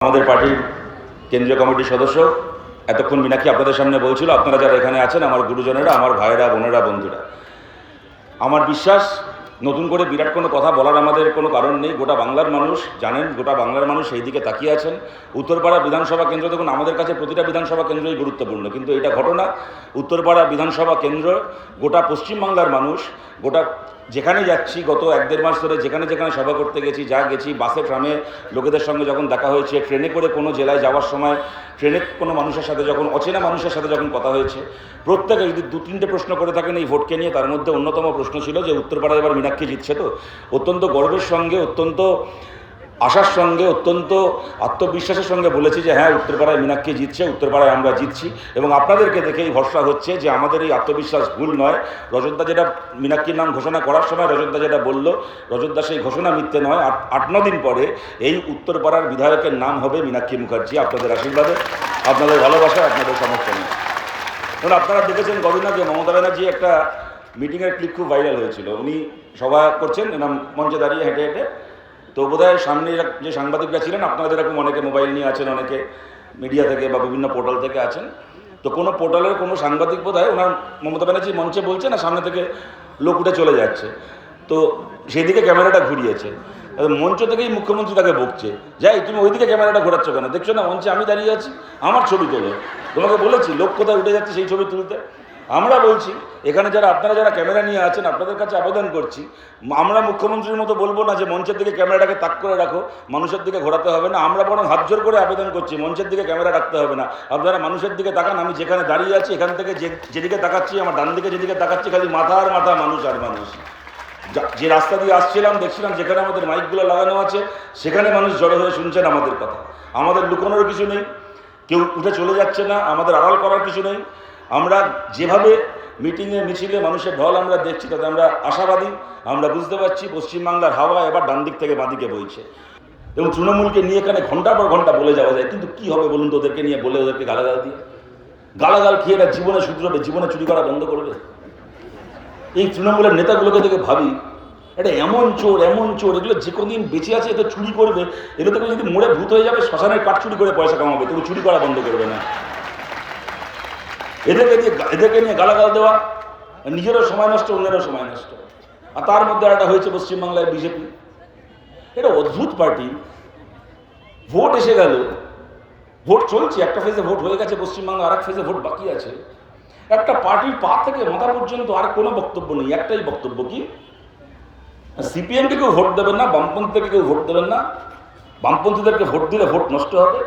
আমাদের পার্টির কেন্দ্রীয় কমিটির সদস্য এতক্ষণ মীনাক্ষী আপনাদের সামনে বলছিল, আপনারা যারা এখানে আছেন আমার গুরুজনেরা, আমার ভাইয়েরা, বোনেরা, বন্ধুরা, আমার বিশ্বাস নতুন করে বিরাট কোনো কথা বলার আমাদের কোনো কারণ নেই। গোটা বাংলার মানুষ জানেন, গোটা বাংলার মানুষ সেই দিকে তাকিয়ে আছেন। উত্তরপাড়া বিধানসভা কেন্দ্র দেখুন, আমাদের কাছে প্রতিটা বিধানসভা কেন্দ্রই গুরুত্বপূর্ণ, কিন্তু এটা ঘটনা উত্তরপাড়া বিধানসভা কেন্দ্র গোটা পশ্চিমবাংলার মানুষ, গোটা যেখানে যাচ্ছি গত 1-1.5 মাস ধরে যেখানে যেখানে সভা করতে গেছি, গেছি বাসে, ট্রামে লোকেদের সঙ্গে যখন দেখা হয়েছে, ট্রেনে করে কোনো জেলায় যাওয়ার সময় ট্রেনে কোনো মানুষের সাথে যখন, অচেনা মানুষের সাথে যখন কথা হয়েছে, প্রত্যেকে যদি 2-3টে প্রশ্ন করে থাকেন এই ভোটকে নিয়ে, তার মধ্যে অন্যতম প্রশ্ন ছিল যে উত্তরপাড়ায় এবার মীনাক্ষী জিতছে তো। অত্যন্ত গর্বের সঙ্গে, অত্যন্ত আশার সঙ্গে, অত্যন্ত আত্মবিশ্বাসের সঙ্গে বলেছি যে হ্যাঁ, উত্তরপাড়ায় মীনাক্ষী জিতছে, উত্তরপাড়ায় আমরা জিতছি। এবং আপনাদেরকে দেখেই ভরসা হচ্ছে যে আমাদের এই আত্মবিশ্বাস ভুল নয়। রজতদা যেটা মীনাক্ষীর নাম ঘোষণা করার সময় রজতদা যেটা বলল, রজতদা সেই ঘোষণা মিথ্যে নয়। 8-9 দিন পরে এই উত্তরপাড়ার বিধায়কের নাম হবে মীনাক্ষী মুখার্জি, আপনাদের আশীর্বাদে, আপনাদের ভালোবাসা, আপনাদের সমর্থনে। কারণ আপনারা দেখেছেন কদিন আগে মমতা ব্যানার্জি একটা মিটিংয়ের ক্লিপ খুব ভাইরাল হয়েছিল। উনি সভা করছেন এরকম মঞ্চে দাঁড়িয়ে হেঁটে হেঁটে, তো বোধহয় সামনে যে সাংবাদিকরা ছিলেন, আপনারা যেরকম অনেকে মোবাইল নিয়ে আছেন, অনেকে মিডিয়া থেকে বা বিভিন্ন পোর্টাল থেকে আছেন, তো কোনো পোর্টালের কোনো সাংবাদিক বোধহয় ওনার মমতা ব্যানার্জি মঞ্চে বলছে না, সামনে থেকে লোক উঠে চলে যাচ্ছে, তো সেদিকে ক্যামেরাটা ঘুরিয়েছে। মঞ্চ থেকেই মুখ্যমন্ত্রী তাকে বকছে, যাই তুমি ওইদিকে ক্যামেরাটা ঘোরাচ্ছ কেন, দেখছো না মঞ্চে আমি দাঁড়িয়ে আছি, আমার ছবি তোলো। তোমাকে বলেছি লোক কোথায় উঠে যাচ্ছে সেই ছবি তুলতে। আমরা বলছি এখানে যারা আপনারা যারা ক্যামেরা নিয়ে আছেন, আপনাদের কাছে আবেদন করছি, আমরা মুখ্যমন্ত্রীর মতো বলবো না যে মঞ্চের দিকে ক্যামেরাটাকে তাক করে রাখো, মানুষের দিকে ঘোরাতে হবে না। আমরা বরং হাত জোর করে আবেদন করছি মঞ্চের দিকে ক্যামেরা রাখতে হবে না, আপনারা মানুষের দিকে তাকান। আমি যেখানে দাঁড়িয়ে আছি এখান থেকে যেদিকে তাকাচ্ছি, আমার ডান দিকে যেদিকে তাকাচ্ছি, খালি মাথা আর মাথা, মানুষ আর মানুষ। যে রাস্তা দিয়ে আসছিলাম দেখছিলাম যেখানে আমাদের মাইকগুলো লাগানো আছে, সেখানে মানুষ জড়ো হয়ে শুনছেন আমাদের কথা। আমাদের লুকানোর কিছু নেই, কেউ উঠে চলে যাচ্ছে না, আমাদের আড়াল করার কিছু নেই। আমরা যেভাবে মিটিংয়ে মিছিলে মানুষের ঢল আমরা দেখছি, তাতে আমরা আশাবাদী। আমরা বুঝতে পারছি পশ্চিমবাংলার হাওয়া এবার ডান দিক থেকে বাঁদিকে বইছে। এবং তৃণমূলকে নিয়ে এখানে ঘন্টার পর ঘন্টা বলে যাওয়া যায়, কিন্তু কি হবে বলুন তো ওদেরকে নিয়ে বলে, ওদেরকে গালাগাল দিয়ে, গালাগাল খেয়ে এরা জীবনে শুধরবে, জীবনে চুরি করা বন্ধ করবে। এই তৃণমূলের নেতাগুলোকে থেকে ভাবি, এটা এমন চোর, এগুলো যে কোনদিন বেঁচে আছে, এতে চুরি করবে, এগুলো থেকে যদি মরে ভূত হয়ে যাবে, শ্মশানের কাঠ চুরি করে পয়সা কামাবে, তবু চুরি করা বন্ধ করবে না। এদেরকে নিয়ে গালাগাল দেওয়া, নিজেরও সময় নষ্ট, অন্যেরও সময় নষ্ট। আর তার মধ্যে একটা হয়েছে পশ্চিমবাংলায় বিজেপি, এটা অদ্ভুত পার্টি। ভোট এসে গেল, ভোট চলছে, একটা ফেজে ভোট হয়ে গেছে পশ্চিমবাংলা, আর এক ফেজে ভোট বাকি আছে। একটা পার্টির পা থেকে মাথা পর্যন্ত আর কোনো বক্তব্য নেই, একটাই বক্তব্য, কি সিপিএমকে কেউ ভোট দেবেন না, বামপন্থীদেরকে কেউ ভোট দেবেন না, বামপন্থীদেরকে ভোট দিলে ভোট নষ্ট হবে,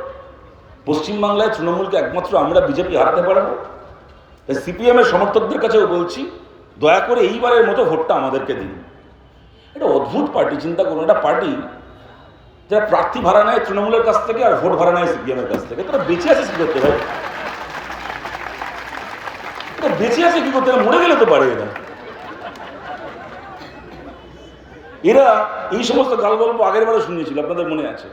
পশ্চিমবাংলায় তৃণমূলকে একমাত্র আমরা বিজেপি হারাতে পারবো। সিপিএমের সমর্থকদের কাছেও বলছি, দয়া করে এইবারের মতো ভোটটা আমাদেরকে দিন। এটা অদ্ভুত পার্টি, চিন্তা করুন, একটা পার্টি যারা প্রার্থী ভাড়া নেয় তৃণমূলের কাছ থেকে আর ভোট ভাড়া নেয় সিপিএমের কাছ থেকে। তারা বেঁচে আছে কি করতে ভাই? বেঁচে আছে কি করতে? মরে গেলে তো পারে এরা। এরা এই সমস্ত গালগল্প আগের বারে শুনিয়েছিল, আপনাদের মনে আছে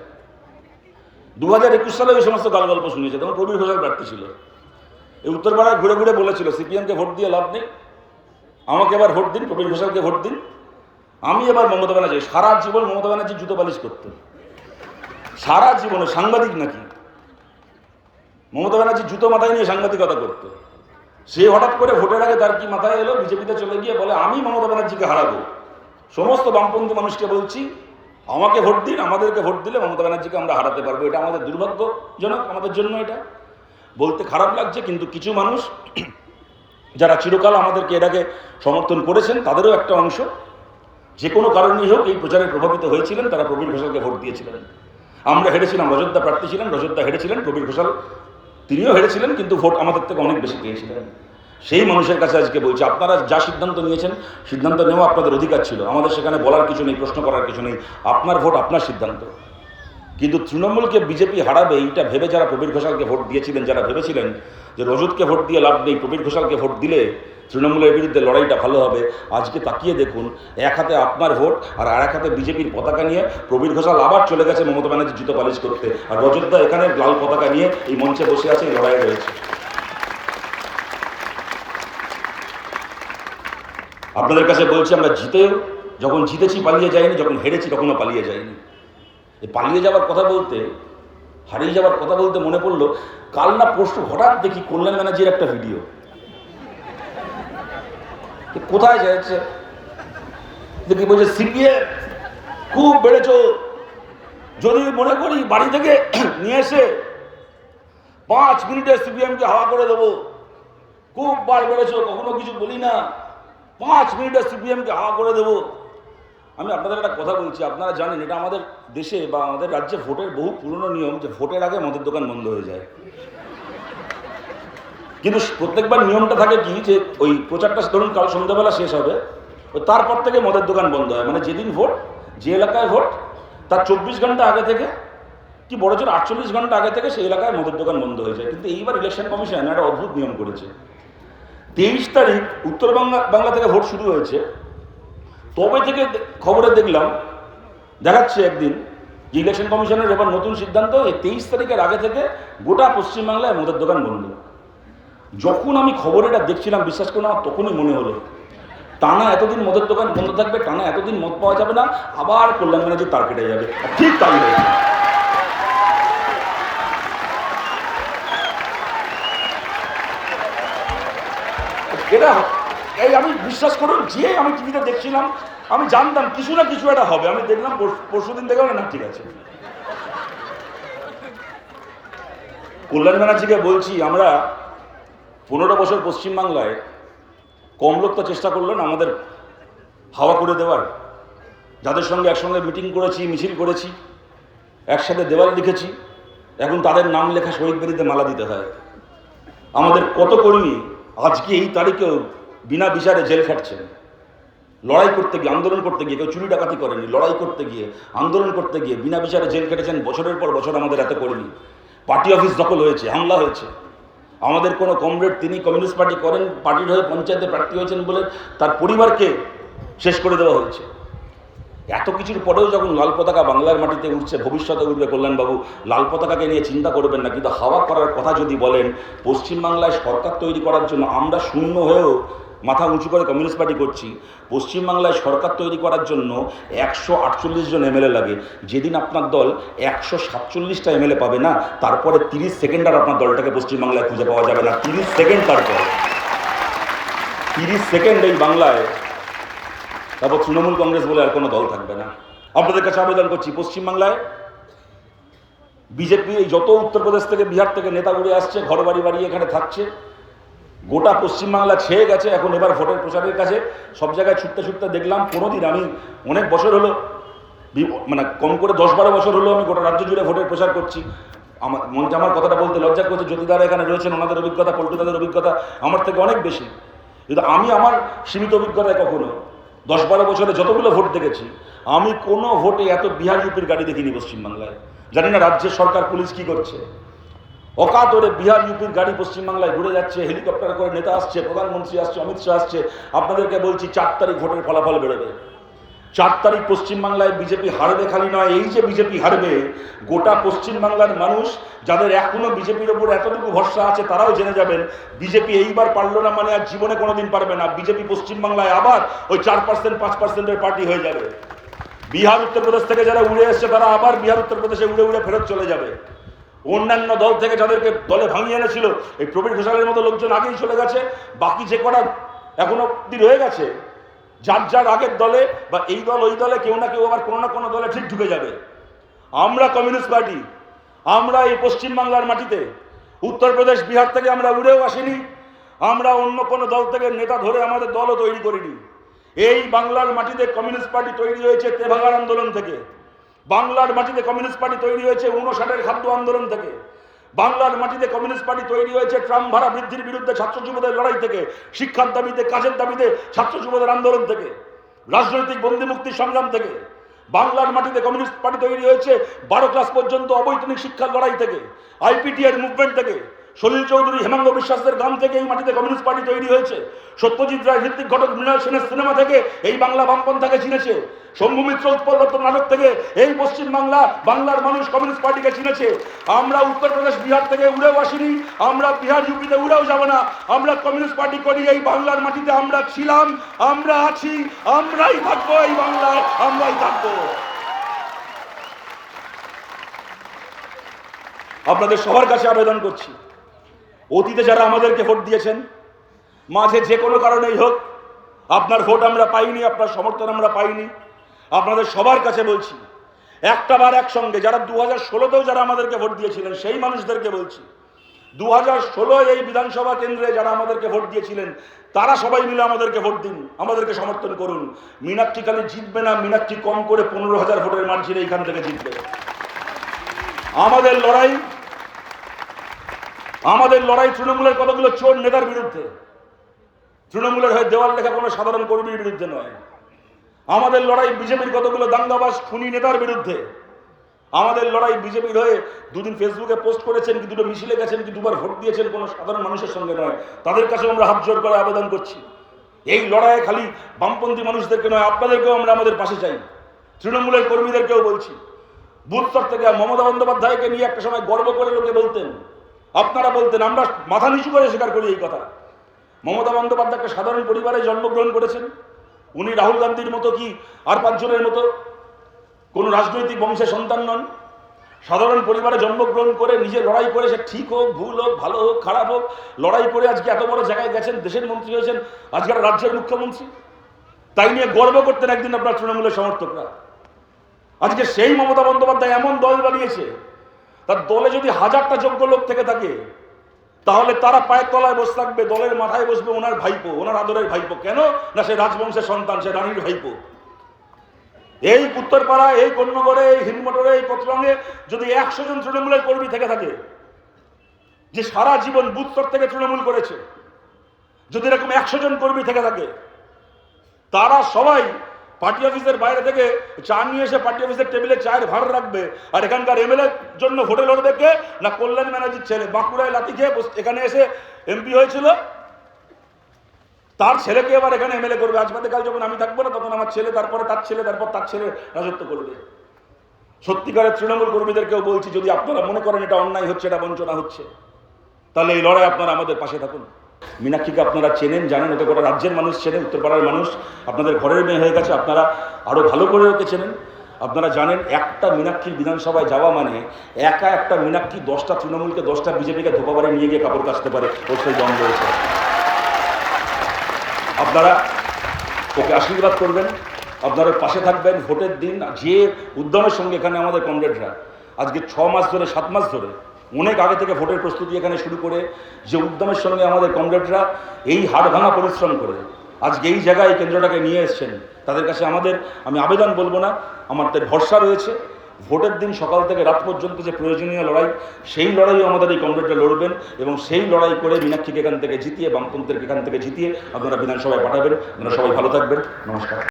2021 সালে এই সমস্ত গালগল্প শুনিয়েছে, তখন প্রবীর ঘোষাল প্রার্থী ছিল। এই উত্তরপাড়ায় ঘুরে ঘুরে বলেছিল সিপিএমকে ভোট দিয়ে লাভ নেই, আমাকে এবার ভোট দিন, প্রবীর ঘোষালকে ভোট দিন। আমি এবার মমতা ব্যানার্জি, সারা জীবন মমতা ব্যানার্জি জুতো পালিশ করত, সারা জীবনে। সাংবাদিক নাকি? মমতা ব্যানার্জি জুতো মাথায় নিয়ে সাংবাদিকতা করতো। সে হঠাৎ করে ভোটের আগে তার কি মাথায় এলো, বিজেপিতে চলে গিয়ে বলে আমি মমতা ব্যানার্জিকে হারাবো। সমস্ত বামপন্থী মানুষকে বলছি, আমাকে ভোট দিন, আমাদেরকে ভোট দিলে মমতা ব্যানার্জিকে আমরা হারাতে পারবো। এটা আমাদের দুর্ভাগ্যজনক, আমাদের জন্য এটা বলতে খারাপ লাগছে, কিন্তু কিছু মানুষ যারা চিরকাল আমাদেরকে এটাকে সমর্থন করেছেন, তাদেরও একটা অংশ যে কোনো কারণেই হোক এই প্রচারে প্রভাবিত হয়েছিলেন, তারা প্রবীর ঘোষালকে ভোট দিয়েছিলেন। আমরা হেরেছিলাম, রজতদা প্রার্থী ছিলেন, রজতদা হেরেছিলেন, প্রবীর ঘোষাল তিনিও হেরেছিলেন, কিন্তু ভোট আমাদের থেকে অনেক বেশি পেয়েছিলেন। সেই মানুষের কাছে আজকে বলছি, আপনারা যা সিদ্ধান্ত নিয়েছেন, সিদ্ধান্ত নেওয়া আপনাদের অধিকার ছিল, আমাদের সেখানে বলার কিছু নেই, প্রশ্ন করার কিছু নেই। আপনার ভোট, আপনার সিদ্ধান্ত। কিন্তু তৃণমূলকে বিজেপি হারাবে এইটা ভেবে যারা প্রবীর ঘোষালকে ভোট দিয়েছিলেন, যারা ভেবেছিলেন যে রজতকে ভোট দিয়ে লাভ নেই, প্রবীর ঘোষালকে ভোট দিলে তৃণমূলের বিরুদ্ধে লড়াইটা ভালো হবে, আজকে তাকিয়ে দেখুন, এক হাতে আপনার ভোট আর এক হাতে বিজেপির পতাকা নিয়ে প্রবীর ঘোষাল আবার চলে গেছে মমতা ব্যানার্জি জুতো পালিশ করতে, আর রজতদা এখানে লাল পতাকা নিয়ে এই মঞ্চে বসে আছে, এই লড়াইয়ে রয়েছে। আপনাদের কাছে বলছি, আমরা জিতেও যখন জিতেছি পালিয়ে যাইনি, যখন হেরেছি তখনও পালিয়ে যাইনি। পালিয়ে যাওয়ার কথা বলতে হারিয়ে যাওয়ার কথা বলতে মনে পড়লো, কাল না পরশু হঠাৎ দেখি কল্যাণ ব্যানার্জির একটা ভিডিও। কোথায় যাচ্ছে দেখি, বলছে সিপিএম খুব বেড়েছ, যদি মনে করি বাড়ি থেকে নিয়ে এসে 5 মিনিটে সিপিএমকে হাওয়া করে দেবো, খুব বার বেড়েছ, কখনো কিছু বলি না, 5 মিনিটে সিপিএমকে হাওয়া করে দেবো। আমি আপনাদের একটা কথা বলছি, আপনারা জানেন এটা আমাদের দেশে বা আমাদের রাজ্যে ভোটের বহু পুরনো নিয়ম যে ভোটের আগে মদের দোকান বন্ধ হয়ে যায়। কিন্তু প্রত্যেকবার নিয়মটা থাকে কি, যে ওই প্রচারটা ধরুন কাল সন্ধ্যাবেলা শেষ হবে, তারপর থেকে মদের দোকান বন্ধ হয়। মানে যেদিন ভোট, যে এলাকায় ভোট, তার 24 ঘন্টা আগে থেকে কি বড় জোর 48 ঘন্টা আগে থেকে সেই এলাকায় মদের দোকান বন্ধ হয়ে যায়। কিন্তু এইবার ইলেকশন কমিশন একটা অদ্ভুত নিয়ম করেছে। 23 তারিখ উত্তরবাংলা থেকে ভোট শুরু হয়েছে, তবে থেকে খবরে দেখলাম, দেখাচ্ছে একদিন যে ইলেকশন কমিশনের এবার নতুন সিদ্ধান্ত, এই 23 তারিখের আগে থেকে গোটা পশ্চিমবাংলায় মদের দোকান বন্ধ। যখন আমি খবর এটা দেখছিলাম, বিশ্বাস করুন আমার তখনই মনে হলো, টানা এতদিন মদের দোকান বন্ধ থাকবে, টানা এতদিন মদ পাওয়া যাবে না, আবার কল্যাণ ব্যানার্জির তার কেটে যাবে। ঠিক তাই হয়েছে। এটা এই আমি বিশ্বাস করুন, যে আমি টিভিতে দেখছিলাম, আমি জানতাম কিছু না কিছু একটা হবে। আমি দেখলাম পরশুদিন দেখলাম না, ঠিক আছে। কল্যাণ ব্যানার্জিকে বলছি, আমরা 15 বছর পশ্চিমবাংলায় কম লোক তো চেষ্টা করলেন আমাদের হাওয়া করে দেওয়ার, যাদের সঙ্গে একসঙ্গে মিটিং করেছি, মিছিল করেছি, একসাথে দেওয়াল লিখেছি, এখন তাদের নাম লেখা শহীদ বেদিতে মালা দিতে হয়। আমাদের কত কর্মী আজকে এই তারিখেও বিনা বিচারে জেল খাটছেন, লড়াই করতে গিয়ে, আন্দোলন করতে গিয়ে। কেউ চুরি ডাকাতি করেনি, লড়াই করতে গিয়ে, আন্দোলন করতে গিয়ে বিনা বিচারে জেল কেটেছেন বছরের পর বছর। আমাদের এত কর্মী, পার্টি অফিস দখল হয়েছে, হামলা হয়েছে। আমাদের কোনো কমরেড, তিনি কমিউনিস্ট পার্টি করেন, পার্টির হয়ে পঞ্চায়েতে প্রার্থী হয়েছেন বলে তার পরিবারকে শেষ করে দেওয়া হয়েছে। এত কিছুর পরেও যখন লাল পতাকা বাংলার মাটিতে উঠছে, ভবিষ্যতে উঠবে, কল্যাণবাবু লাল পতাকাকে নিয়ে চিন্তা করবেন না। কিন্তু হাওয়া করার কথা যদি বলেন, পশ্চিমবাংলায় সরকার তৈরি করার জন্য আমরা শূন্য হয়েও মাথা উঁচু করে কমিউনিস্ট পার্টি করছি। পশ্চিমবাংলায় সরকার তৈরি করার জন্য 148 জন এমএলএ লাগে। যেদিন আপনার দল 147টা এমএলএ পাবে না, তারপরে 30 সেকেন্ড আর আপনার দলটাকে পশ্চিমবাংলায় খুঁজে পাওয়া যাবে না। 30 সেকেন্ড, তারপর 30 সেকেন্ড এই বাংলায়, তারপর তৃণমূল কংগ্রেস বলে আর কোনো দল থাকবে না। আপনাদের কাছে আবেদন করছি, পশ্চিমবাংলায় বিজেপি এই যত উত্তরপ্রদেশ থেকে, বিহার থেকে নেতা উড়ে আসছে, ঘর বাড়ি বাড়ি এখানে থাকছে, গোটা পশ্চিমবাংলা ছেয়ে গেছে। এখন এবার ভোটের প্রচারের কাছে সব জায়গায় ছুটতে ছুটতে দেখলাম। কোনোদিন আমি অনেক বছর হলো, মানে কম করে 10-12 বছর হলো আমি গোটা রাজ্য জুড়ে ভোটের প্রচার করছি। আমার কথাটা বলতে লজ্জা করছে, জ্যোতিদারা এখানে রয়েছেন, ওনাদের অভিজ্ঞতা, পল্টুদাদের অভিজ্ঞতা আমার থেকে অনেক বেশি। কিন্তু আমি আমার সীমিত অভিজ্ঞতায় কখনো 10-12 বছরে যতগুলো ভোট দেখেছি, আমি কোনো ভোটে এত বিহার ইউপির গাড়ি দেখিনি পশ্চিমবাংলায়। জানি না রাজ্যের সরকার, পুলিশ কি করছে। অকাতরে বিহার ইউপির গাড়ি পশ্চিমবাংলায় ঘুরে যাচ্ছে, হেলিকপ্টার করে নেতা আসছে, প্রধানমন্ত্রী আসছে, অমিত শাহ আসছে। আপনাদেরকে বলছি, 4 তারিখ ভোটের ফলাফল বেরোবে। 4 তারিখ পশ্চিমবাংলায় বিজেপি হারবে, খালি নয়, এই যে বিজেপি হারবে, গোটা পশ্চিমবাংলার মানুষ, যাদের এখনো বিজেপির ওপর এতটুকু ভরসা আছে, তারাও জেনে যাবেন বিজেপি এইবার পারলো না মানে আর জীবনে কোনোদিন পারবে না। বিজেপি পশ্চিমবাংলায় আবার ওই 4%, 5%-এর পার্টি হয়ে যাবে। বিহার উত্তরপ্রদেশ থেকে যারা উড়ে এসছে, তারা আবার বিহার উত্তরপ্রদেশে উড়ে উড়ে ফেরত চলে যাবে। অন্যান্য দল থেকে যাদেরকে দলে ভাঙিয়ে এনেছিল, এই প্রবীর ঘোষালের মতো লোকজন আগেই চলে গেছে। বাকি যে কটা এখনো অব্দি রয়ে গেছে, যার যার আগের দলে বা এই দল ওই দলে, কেউ না কেউ আবার কোনো না কোনো দলে ঠিক ঢুকে যাবে। আমরা কমিউনিস্ট পার্টি, আমরা এই পশ্চিমবাংলার মাটিতে, উত্তরপ্রদেশ, বিহার থেকে আমরা উড়েও আসিনি। আমরা অন্য কোনো দল থেকে নেতা ধরে আমাদের দলও তৈরি করিনি। এই বাংলার মাটিতে কমিউনিস্ট পার্টি তৈরি হয়েছে তেভাগার আন্দোলন থেকে। বাংলার মাটিতে কমিউনিস্ট পার্টি তৈরি হয়েছে 59-এর খাদ্য আন্দোলন থেকে। বাংলার মাটিতে কমিউনিস্ট পার্টি তৈরি হয়েছে ট্রাম ভাড়া বৃদ্ধির বিরুদ্ধে ছাত্র যুবদের লড়াই থেকে, শিক্ষার দাবিতে, কাজের দাবিতে ছাত্র যুবদের আন্দোলন থেকে, রাজনৈতিক বন্দী মুক্তির সংগ্রাম থেকে। বাংলার মাটিতে কমিউনিস্ট পার্টি তৈরি হয়েছে 12 ক্লাস পর্যন্ত অবৈতনিক শিক্ষার লড়াই থেকে, আইপিটিআর মুভমেন্ট থেকে, সলিল চৌধুরী, হেমাঙ্গ বিশ্বাসের গান থেকে এই মাটিতে কমিউনিস্ট পার্টি তৈরি হয়েছে। সত্যজিৎ রায়, ঋত্বিক ঘটক, মৃণাল সেনের সিনেমা থেকে এই বাংলা বামপন্থাকে চিনেছে। শম্ভু মিত্র, উৎপল দত্তর নাটক থেকে এই পশ্চিমবাংলা, বাংলার মানুষ কমিউনিস্ট পার্টিকে চিনেছে। আমরা উত্তরপ্রদেশ, বিহার থেকে উড়েও আসিনি, আমরা বিহার ইউপিতে উড়েও যাব না। আমরা কমিউনিস্ট পার্টি করি এই বাংলার মাটিতে। আমরা ছিলাম, আমরা আছি, আমরাই থাকবো এই বাংলায়, আমরাই থাকবো। আপনাদের সবার কাছে আবেদন করছি, অতীতে যারা আমাদেরকে ভোট দিয়েছেন, মাঝে যে কোনো কারণেই হোক আপনার ভোট আমরা পাইনি, আপনার সমর্থন আমরা পাইনি, আপনাদের সবার কাছে বলছি, একটা বার একসঙ্গে যারা 2016তেও যারা আমাদেরকে ভোট দিয়েছিলেন সেই মানুষদেরকে বলছি, 2016 এই বিধানসভা কেন্দ্রে যারা আমাদেরকে ভোট দিয়েছিলেন তারা সবাই মিলে আমাদেরকে ভোট দিন, আমাদেরকে সমর্থন করুন। মীনাক্ষী খালি জিতবে না, মীনাক্ষী কম করে 15,000 ভোটের মার্জিনে এইখান থেকে জিতবে। আমাদের লড়াই তৃণমূলের কতগুলো চোর নেতার বিরুদ্ধে, তৃণমূলের হয়ে দেওয়াল লেখা কোনো সাধারণ কর্মীর বিরুদ্ধে নয়। আমাদের লড়াই বিজেপির কতগুলো দাঙ্গাবাজ খুনি নেতার বিরুদ্ধে। আমাদের লড়াই বিজেপির হয়ে দুদিন ফেসবুকে পোস্ট করেছেন কি, দুটো মিছিলে গেছেন কি, দুবার ভোট দিয়েছেন কোনো সাধারণ মানুষের সঙ্গে নয়, তাদের কাছে আমরা হাত জোর করে আবেদন করছি। এই লড়াইয়ে খালি বামপন্থী মানুষদেরকে নয়, আপনাদেরকেও আমরা আমাদের পাশে চাই। তৃণমূলের কর্মীদেরকেও বলছি, বুথ স্তর থেকে মমতা বন্দ্যোপাধ্যায়কে নিয়ে একটা সময় গর্ব করে লোকে বলতেন, আপনারা বলতেন, আমরা মাথা নিচু করে স্বীকার করি এই কথা। মমতা বন্দ্যোপাধ্যায় একটা সাধারণ পরিবারে জন্মগ্রহণ করেছেন। উনি রাহুল গান্ধীর মতো কি আর 5 জনের মতো কোন রাজনৈতিক বংশের সন্তান নন। সাধারণ পরিবারে জন্মগ্রহণ করে নিজে লড়াই করে, সে ঠিক হোক ভুল হোক ভালো হোক খারাপ হোক, লড়াই করে আজকে এত বড় জায়গায় গেছেন, দেশের মন্ত্রী হয়েছেন, আজকের রাজ্যের মুখ্যমন্ত্রী। তাই নিয়ে গর্ব করতেন একদিন আপনার তৃণমূলের সমর্থকরা। আজকে সেই মমতা বন্দ্যোপাধ্যায় এমন দল বানিয়েছে, তার দলে যদি 1000টা যোগ্য লোক থেকে থাকে তাহলে তারা পায়ের তলায় বসে থাকবে, দলের মাথায় বসবে ওনার ভাইপো, ওনার আদরের ভাইপো। কেন না, সে রাজবংশের সন্তান, সে রানীর ভাইপো। এই উত্তরপাড়া, এই কন্যগড়ে, এই হিন্দমোটরে, এই কোতরঙে যদি 100 জন তৃণমূলের কর্মী থেকে থাকে, যে সারা জীবন বুথ স্তর থেকে তৃণমূল করেছে, যদি এরকম 100 জন কর্মী থেকে থাকে, তারা সবাই পার্টি অফিসের বাইরে থেকে চা নিয়ে এসে পার্টি অফিসের টেবিলে চায়ের ভার রাখবে। আর এখানকার এমএলএ জন্য ভোটে লড়বে কে না, কল্যাণ ব্যানার্জির ছেলে, বাঁকুড়ায় লাঠি খেয়ে এখানে এসে এমপি হয়েছিল, তার ছেলেকে এবার এখানে এমএলএ করবে। আজ বাদে কাল যখন আমি থাকবো না, তখন আমার ছেলে, তারপরে তার ছেলে, তারপর তার ছেলে রাজত্ব করবে। সত্যিকারের তৃণমূল কর্মীদেরকেও বলছি, যদি আপনারা মনে করেন এটা অন্যায় হচ্ছে, এটা বঞ্চনা হচ্ছে, তাহলে এই লড়াই আপনারা আমাদের পাশে থাকুন। মীনাক্ষীকে আপনারা চেনেন, জানেন, ওকে গোটা রাজ্যের মানুষ চেনেন, উত্তরপাড়ার মানুষ আপনাদের ঘরের মেয়ে হয়ে গেছে, আপনারা আরও ভালো করে ওকে চেনেন। আপনারা জানেন একটা মীনাক্ষীর বিধানসভায় যাওয়া মানে একা একটা মীনাক্ষী 10টা তৃণমূলকে 10টা বিজেপিকে ধোপাবারে নিয়ে গিয়ে কাপড় কাচতে পারে, ওর সেই দম রয়েছে। আপনারা ওকে আশীর্বাদ করবেন, আপনারা পাশে থাকবেন। ভোটের দিন যে উদ্যমের সঙ্গে এখানে আমাদের কমরেডরা আজকে 6 মাস ধরে 7 মাস ধরে অনেক আগে থেকে ভোটের প্রস্তুতি এখানে শুরু করে, যে উদ্যমের সঙ্গে আমাদের কমরেডরা এই হাড় ভাঙা পরিশ্রম করে আজকে এই জায়গায় কেন্দ্রটাকে নিয়ে এসছেন, তাদের কাছে আমি আবেদন বলবো না, আমাদের ভরসা রয়েছে। ভোটের দিন সকাল থেকে রাত পর্যন্ত যে প্রয়োজনীয় লড়াই, সেই লড়াইও আমাদের এই কমরেডরা লড়বেন এবং সেই লড়াই করে মীনাক্ষীকে এখান থেকে জিতিয়ে, বামপন্থীদেরকে এখান থেকে জিতিয়ে আপনারা বিধানসভায় পাঠাবেন। আপনারা সবাই ভালো থাকবেন। নমস্কার।